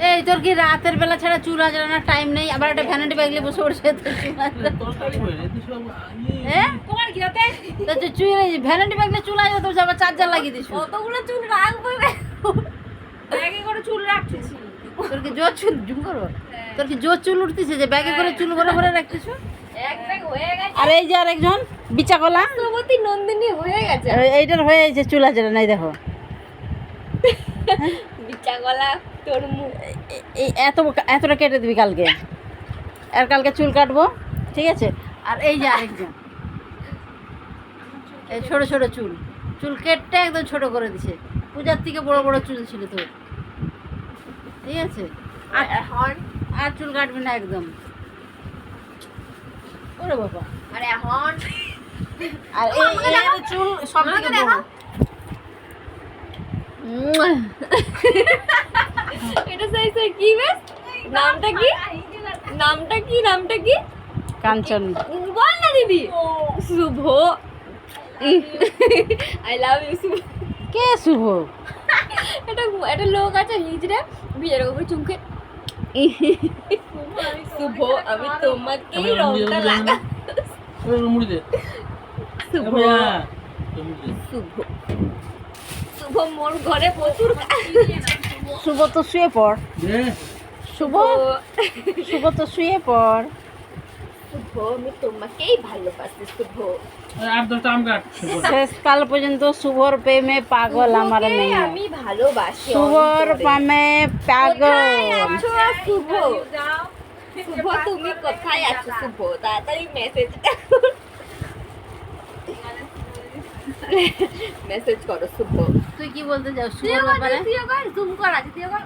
এই তোর কি রাতের বেলা ছাড়া চুল আজরানোর টাইম নেই? আবার একটা ভ্যানিটি ব্যাগ নিয়ে বসে পড়ছে তোমার কি হতে চুল ভ্যানিটি ব্যাগ নিয়ে চুল আজরা তোর আবার চার্জার লাগিয়ে দিস। কতগুলো চুল রাখবো ব্যাগে করে চুল রাখছিস? তোর কি জোর চুল জুম করবো? তোর কি জোর চুল উঠতেছে যে ব্যাগে করে চুল ভরে ভরে রাখতেছ? এক ব্যাগ হয়ে গেছে। আর এই যে আরেকজন বিচাকলা সুমতি নন্দিনী হয়ে গেছে। এইটার হয়ে গেছে চুল আজরা নাই দেখো। বিচা গলা তোর মুখ এই এতটা কেটে দিবি কালকে, আর কালকে চুল কাটবো, ঠিক আছে? আর এই যে আরেকজন এই ছোট ছোট চুল চুল কেটে একদম ছোট করে দিছে। পূজার থেকে বড় বড় চুল ছিল তোর, ঠিক আছে? আর এখন আর চুল কাটবি না একদম। ওরে বাবা, আর এখন আর এই চুল সব থেকে বড়। এটা সেই সেই কি বেশ নামটা কি নামটা কি নামটা কি কাঞ্চন। বল না দিদি। শুভ। আই লাভ ইউ শুভ। কে শুভ? এটা লোক আছে হিজড়ে বিয়ের উপরে চুমকে শুভ আমি তোমাকে রংটা লাগা শুভ শুভ শুভ মোর ঘরে প্রচুর শুভ তো শুয়ে পড়। শুভ শুভ তো শুয়ে পড়। শুভ আমি তোমাকেই ভালোবাসি শুভ শেষকাল পর্যন্ত শুভর প্রেমে পাগল আমার মেয়ে। আমি ভালোবাসি শুভর প্রেমে পাগল। আছো শুভ শুভ তুমি কোথায় আছো শুভ তাড়াতাড়ি মেসেজ করো শুভ তুই কি বলতে চাও শুভর ব্যাপারে? তুইও কর জুম কর আজ তুইও কর